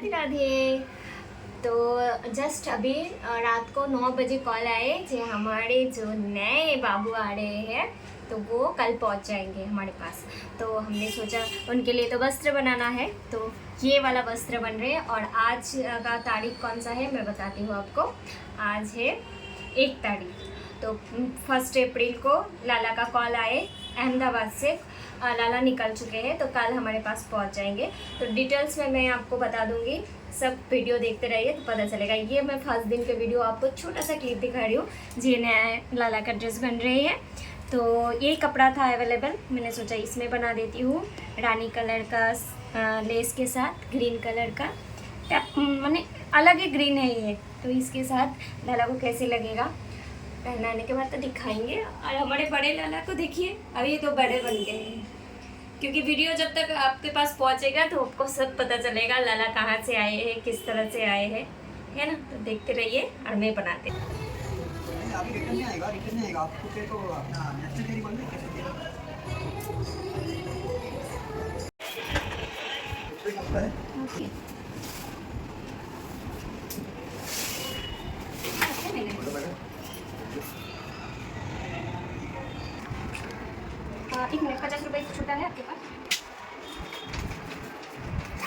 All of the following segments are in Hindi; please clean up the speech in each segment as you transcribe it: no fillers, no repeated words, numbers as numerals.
राधे राधे। तो जस्ट अभी रात को 9 बजे कॉल आए कि हमारे जो नए बाबू आ रहे हैं तो वो कल पहुंच जाएंगे हमारे पास। तो हमने सोचा उनके लिए तो वस्त्र बनाना है, तो ये वाला वस्त्र बन रहे हैं। और आज का तारीख कौन सा है मैं बताती हूँ आपको। आज है 1 तारीख। तो 1 अप्रैल को लाला का कॉल आए अहमदाबाद से। लाला निकल चुके हैं तो कल हमारे पास पहुंच जाएंगे। तो डिटेल्स में मैं आपको बता दूंगी, सब वीडियो देखते रहिए तो पता चलेगा। ये मैं फर्स्ट दिन के वीडियो आपको छोटा सा क्लिप दिखा रही हूँ जी। नया लाला का ड्रेस बन रही है, तो ये कपड़ा था अवेलेबल, मैंने सोचा इसमें बना देती हूँ। रानी कलर का लेस के साथ ग्रीन कलर का मैंने अलग ही ग्रीन है ये, तो इसके साथ लाला को कैसे लगेगा पहनाने के बाद तो दिखाएंगे। और हमारे बड़े लाला को देखिए, अभी तो बड़े बन गए हैं, क्योंकि वीडियो जब तक आपके पास पहुंचेगा तो आपको सब पता चलेगा लाला कहाँ से आए हैं, किस तरह से आए हैं, है ना। तो देखते रहिए और मैं बनाते हैं। अभी रिटर्न नहीं आएगा, रिटर्न नहीं आएगा आपको फिर तो अपना नेशनल डेयरी बंद कैसे देगा। एक मिनट, 50 रुपये छूटा है आपके पास?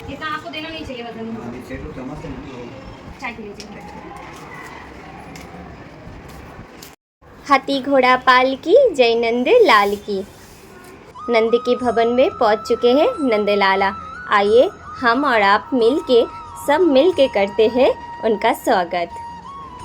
इतना आपको देना नहीं चाहिए वजन। चाय के लीजिए। हाथी घोड़ा पाल की जय नंद लाल की। नंद के भवन में पहुंच चुके हैं नंद लाला। आइए हम और आप सब मिल के करते हैं उनका स्वागत।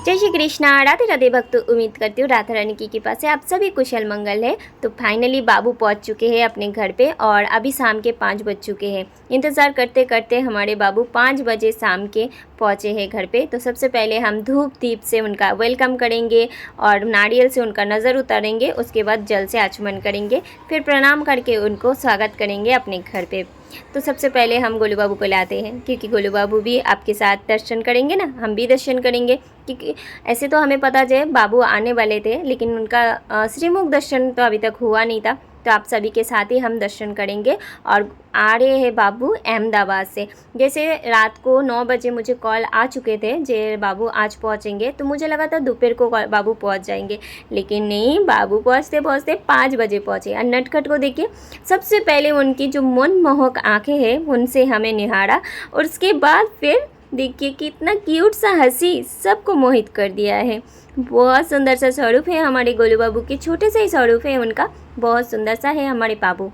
जय श्री कृष्णा, राधे राधे भक्त। उम्मीद करती हूँ राधा रानी की कृपा से आप सभी कुशल मंगल है। तो फाइनली बाबू पहुँच चुके हैं अपने घर पे और अभी शाम के 5 बज चुके हैं। इंतज़ार करते करते हमारे बाबू 5 बजे शाम के पहुँचे हैं घर पे। तो सबसे पहले हम धूप दीप से उनका वेलकम करेंगे और नारियल से उनका नज़र उतारेंगे। उसके बाद जल से आचमन करेंगे, फिर प्रणाम करके उनको स्वागत करेंगे अपने घर पे। तो सबसे पहले हम गोलू बाबू को लाते हैं, क्योंकि गोलू बाबू भी आपके साथ दर्शन करेंगे ना, हम भी दर्शन करेंगे। क्योंकि ऐसे तो हमें पता है बाबू आने वाले थे, लेकिन उनका श्रीमुख दर्शन तो अभी तक हुआ नहीं था। तो आप सभी के साथ ही हम दर्शन करेंगे। और आ रहे हैं बाबू अहमदाबाद से। जैसे रात को 9 बजे मुझे कॉल आ चुके थे जे बाबू आज पहुंचेंगे, तो मुझे लगा था दोपहर को बाबू पहुंच जाएंगे, लेकिन नहीं, बाबू पहुंचते पहुंचते 5 बजे पहुंचे। और नटखट को देखिए, सबसे पहले उनकी जो मनमोहक आंखें हैं उनसे हमें निहारा, और उसके बाद फिर देखिए कितना क्यूट सा हंसी सबको मोहित कर दिया है। बहुत सुंदर सा स्वरूप है हमारे गोलू बाबू के, छोटे से ही स्वरूप है उनका, बहुत सुंदर सा है हमारे बाबू।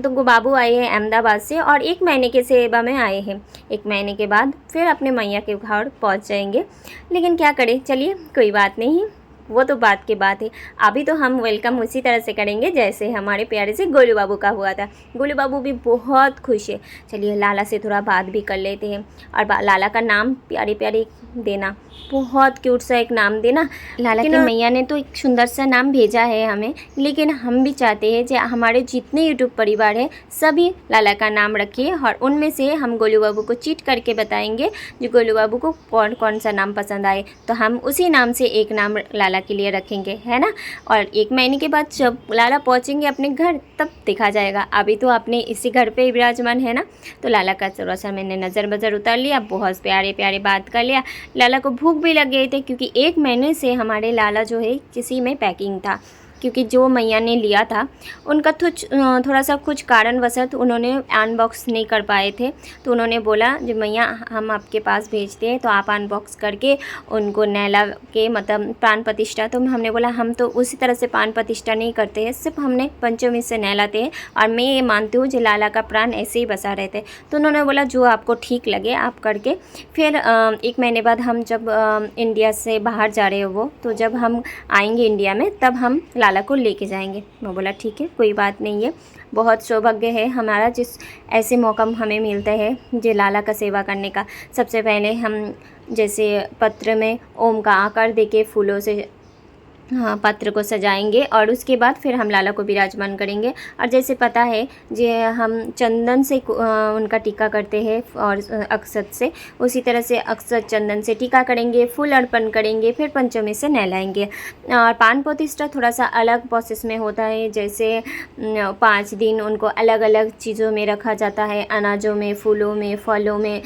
तो बाबू आए हैं अहमदाबाद से और 1 महीने के सेवा में आए हैं। 1 महीने के बाद फिर अपने मैया के घर पहुंच जाएंगे। लेकिन क्या करें, चलिए कोई बात नहीं, वो तो बात की बात है। अभी तो हम वेलकम उसी तरह से करेंगे जैसे हमारे प्यारे से गोलू बाबू का हुआ था। गोलू बाबू भी बहुत खुश है। चलिए लाला से थोड़ा बात भी कर लेते हैं। और लाला का नाम प्यारे प्यारे देना, बहुत क्यूट सा एक नाम देना। लाला की मैया ने तो एक सुंदर सा नाम भेजा है हमें, लेकिन हम भी चाहते हैं कि हमारे जितने यूट्यूब परिवार है सभी लाला का नाम रखिए। और उनमें से हम गोलू बाबू को चीट करके बताएंगे जो गोलू बाबू को कौन कौन सा नाम पसंद आए, तो हम उसी नाम से एक नाम लाला के लिए रखेंगे, है ना। और 1 महीने के बाद जब लाला पहुंचेंगे अपने घर तब देखा जाएगा। अभी तो अपने इसी घर पे विराजमान है ना। तो लाला का थोड़ा सा मैंने नज़र बज़र उतार लिया, बहुत प्यारे प्यारे बात कर लिया। लाला को भूख भी लग गए थे, क्योंकि 1 महीने से हमारे लाला जो है किसी में पैकिंग था, क्योंकि जो मैया ने लिया था उनका थोड़ा सा कुछ कारणवशत उन्होंने अनबॉक्स नहीं कर पाए थे। तो उन्होंने बोला जो मैया हम आपके पास भेजते हैं तो आप अनबॉक्स करके उनको नहला के, मतलब प्राण प्रतिष्ठा। तो हमने बोला हम तो उसी तरह से प्राण प्रतिष्ठा नहीं करते हैं, सिर्फ हमने पंचमी से नहलाते हैं, और मैं ये मानती हूँ जो लाला का प्राण ऐसे ही बसा रहते। तो उन्होंने बोला जो आपको ठीक लगे आप करके। फिर 1 महीने बाद हम जब इंडिया से बाहर जा रहे हो वो, तो जब हम आएंगे इंडिया में तब हम लाला को लेके जाएंगे। मैं बोला ठीक है, कोई बात नहीं है। बहुत सौभाग्य है हमारा जिस ऐसे मौका हमें मिलता है जो लाला का सेवा करने का। सबसे पहले हम जैसे पत्र में ओम का आकार देके फूलों से हाँ पात्र को सजाएंगे और उसके बाद फिर हम लाला को विराजमान करेंगे। और जैसे पता है जे हम चंदन से उनका टीका करते हैं और अक्षत से, उसी तरह से अक्षत चंदन से टीका करेंगे, फूल अर्पण करेंगे, फिर पंचमी से नहलाएंगे। और पान प्रतिष्ठा थोड़ा सा अलग प्रोसेस में होता है, जैसे 5 दिन उनको अलग अलग चीज़ों में रखा जाता है, अनाजों में, फूलों में, फलों में,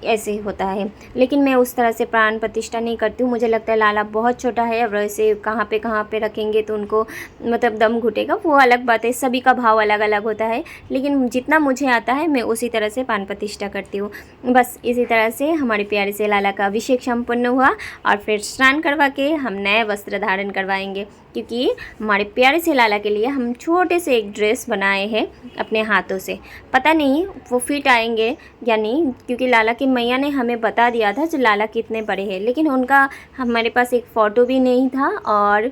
ऐसे होता है। लेकिन मैं उस तरह से प्राण प्रतिष्ठा नहीं करती हूँ। मुझे लगता है लाला बहुत छोटा है, और वैसे कहाँ पे रखेंगे तो उनको मतलब दम घुटेगा, वो अलग बात है, सभी का भाव अलग अलग होता है। लेकिन जितना मुझे आता है मैं उसी तरह से पान प्रतिष्ठा करती हूँ। बस इसी तरह से हमारे प्यारे से लाला का अभिषेक संपन्न हुआ और फिर स्नान करवा के हम नए वस्त्र धारण करवाएंगे, क्योंकि हमारे प्यारे से लाला के लिए हम छोटे से एक ड्रेस बनाए हैं अपने हाथों से। पता नहीं वो फिट आएंगे या नहीं, क्योंकि लाला की मैया ने हमें बता दिया था जो लाला कितने बड़े हैं, लेकिन उनका हमारे पास एक फ़ोटो भी नहीं था और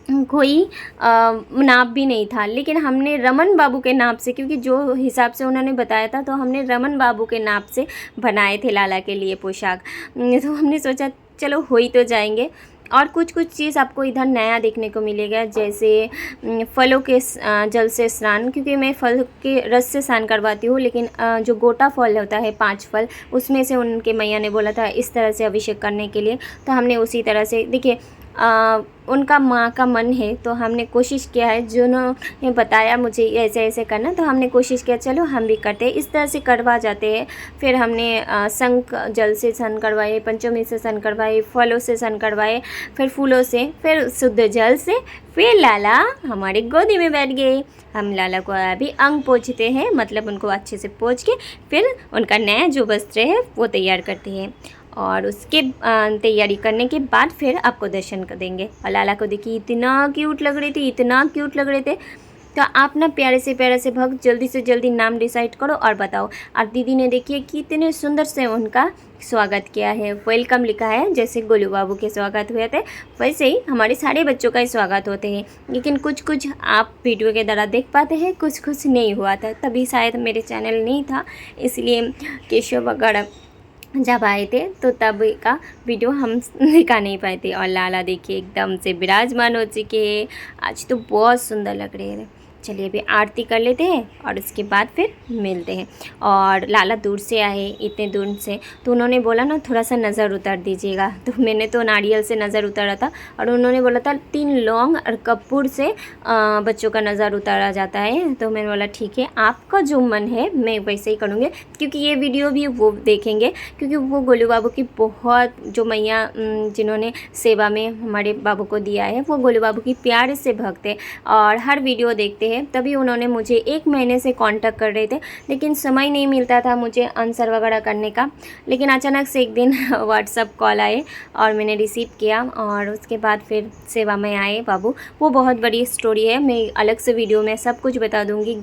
कोई नाप भी नहीं था। लेकिन हमने रमन बाबू के नाप से, क्योंकि जो हिसाब से उन्होंने बताया था, तो हमने रमन बाबू के नाप से बनाए थे लाला के लिए पोशाक। तो हमने सोचा चलो हो ही तो जाएंगे। और कुछ चीज़ आपको इधर नया देखने को मिलेगा, जैसे फलों के जल से स्नान, क्योंकि मैं फल के रस से स्नान करवाती हूँ, लेकिन जो गोटा फल होता है 5 फल, उसमें से उनके मैया ने बोला था इस तरह से अभिषेक करने के लिए, तो हमने उसी तरह से, देखिए उनका माँ का मन है तो हमने कोशिश किया है, जिन्होंने बताया मुझे ऐसे ऐसे करना, तो हमने कोशिश किया चलो हम भी करते हैं, इस तरह से करवा जाते हैं। फिर हमने शंख जल से स्नान करवाए, पंचमी से स्नान करवाए, फलों से स्नान करवाए, फिर फूलों से, फिर शुद्ध जल से, फिर लाला हमारे गोदी में बैठ गए। हम लाला को अभी अंग पोंछते हैं, मतलब उनको अच्छे से पोंछ के फिर उनका नया जो वस्त्र है वो तैयार करते हैं, और उसके तैयारी करने के बाद फिर आपको दर्शन कर देंगे। और लाला को देखिए इतना क्यूट लग रहे थे, इतना क्यूट लग रहे थे। तो आप ना प्यारे से भक्त जल्दी से जल्दी नाम डिसाइड करो और बताओ। और दीदी ने देखिए कितने सुंदर से उनका स्वागत किया है, वेलकम लिखा है, जैसे गोलू बाबू के स्वागत हुए थे वैसे ही हमारे सारे बच्चों का ही स्वागत होते हैं। लेकिन कुछ आप वीडियो के द्वारा देख पाते हैं, कुछ नहीं हुआ था, तभी शायद मेरे चैनल नहीं था, इसलिए केशव वगैरह जब आए थे तो तब का वीडियो हम दिखा नहीं पाए थे। और लाला देखिए एकदम से विराजमान हो चुके हैं, आज तो बहुत सुंदर लग रहे हैं। चलिए अभी आरती कर लेते हैं और उसके बाद फिर मिलते हैं। और लाला दूर से आए, इतने दूर से, तो उन्होंने बोला ना थोड़ा सा नज़र उतार दीजिएगा, तो मैंने तो नारियल से नज़र उतारा था, और उन्होंने बोला था 3 लौंग और कपूर से बच्चों का नज़र उतारा जाता है। तो मैंने बोला ठीक है, आपका जो मन है मैं वैसे ही करूँगी, क्योंकि ये वीडियो भी वो देखेंगे, क्योंकि वो गोलू बाबू की बहुत, जो मैया जिन्होंने सेवा में हमारे बाबू को दिया है, वो गोलू बाबू की प्यार से भक्त है और हर वीडियो देखते हैं। तभी उन्होंने मुझे 1 महीने से कांटेक्ट कर रहे थे, लेकिन समय नहीं मिलता था मुझे आंसर वगैरह करने का। लेकिन अचानक से एक दिन व्हाट्सअप कॉल आए और मैंने रिसीव किया, और उसके बाद फिर सेवा में आए बाबू। वो बहुत बड़ी स्टोरी है, मैं अलग से वीडियो में सब कुछ बता दूँगी,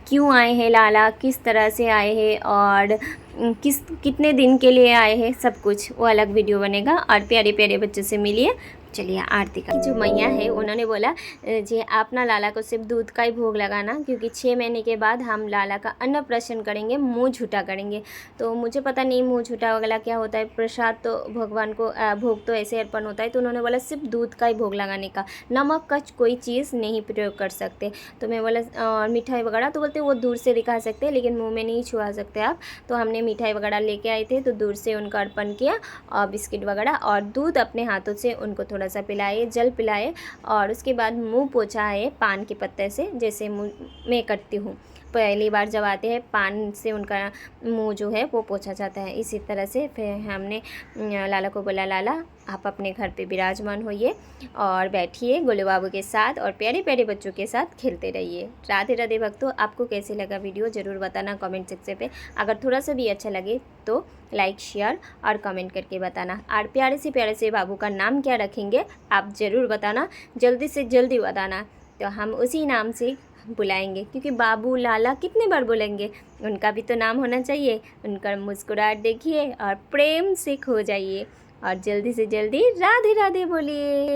क्यों आए हैं लाला, किस तरह से आए हैं और कितने दिन के लिए आए हैं, सब कुछ वो अलग वीडियो बनेगा। और प्यारे प्यारे बच्चों से मिलिए। चलिए आरती का जो मैया है उन्होंने बोला जी आप ना लाला को सिर्फ दूध का ही भोग लगाना, क्योंकि 6 महीने के बाद हम लाला का अन्नप्राशन करेंगे, मुंह झूठा करेंगे। तो मुझे पता नहीं मुंह झूठा वगैरह क्या होता है, प्रसाद तो भगवान को भोग तो ऐसे अर्पण होता है। तो उन्होंने बोला सिर्फ दूध का ही भोग लगाने का, नमक का कोई चीज़ नहीं प्रयोग कर सकते। तो मैं बोला और मिठाई वगैरह, तो बोलते वो दूर से दिखा सकते हैं लेकिन मुँह में नहीं छुआ सकते आप। तो हमने मिठाई वगैरह लेके आए थे, तो दूर से उनका अर्पण किया और बिस्किट वगैरह, और दूध अपने हाथों से उनको थोड़ा सा पिलाए, जल पिलाए, और उसके बाद मुंह पोंछा है पान के पत्ते से, जैसे मुँह में करती हूँ। पहली बार जब आते हैं पान से उनका मुंह जो है वो पोंछा जाता है। इसी तरह से फिर हमने लाला को बोला लाला आप अपने घर पे विराजमान होइए और बैठिए गोलू बाबू के साथ और प्यारे प्यारे बच्चों के साथ खेलते रहिए। राधे राधे भक्तों, आपको कैसे लगा वीडियो ज़रूर बताना कमेंट सेक्शन पे। अगर थोड़ा सा भी अच्छा लगे तो लाइक शेयर और कमेंट करके बताना। और प्यारे से बाबू का नाम क्या रखेंगे आप ज़रूर बताना, जल्दी से जल्दी बताना, तो हम उसी नाम से बुलाएंगे। क्योंकि बाबू लाला कितने बार बोलेंगे, उनका भी तो नाम होना चाहिए। उनका मुस्कुराहट देखिए और प्रेम से खो जाइए, और जल्दी से जल्दी राधे राधे बोलिए।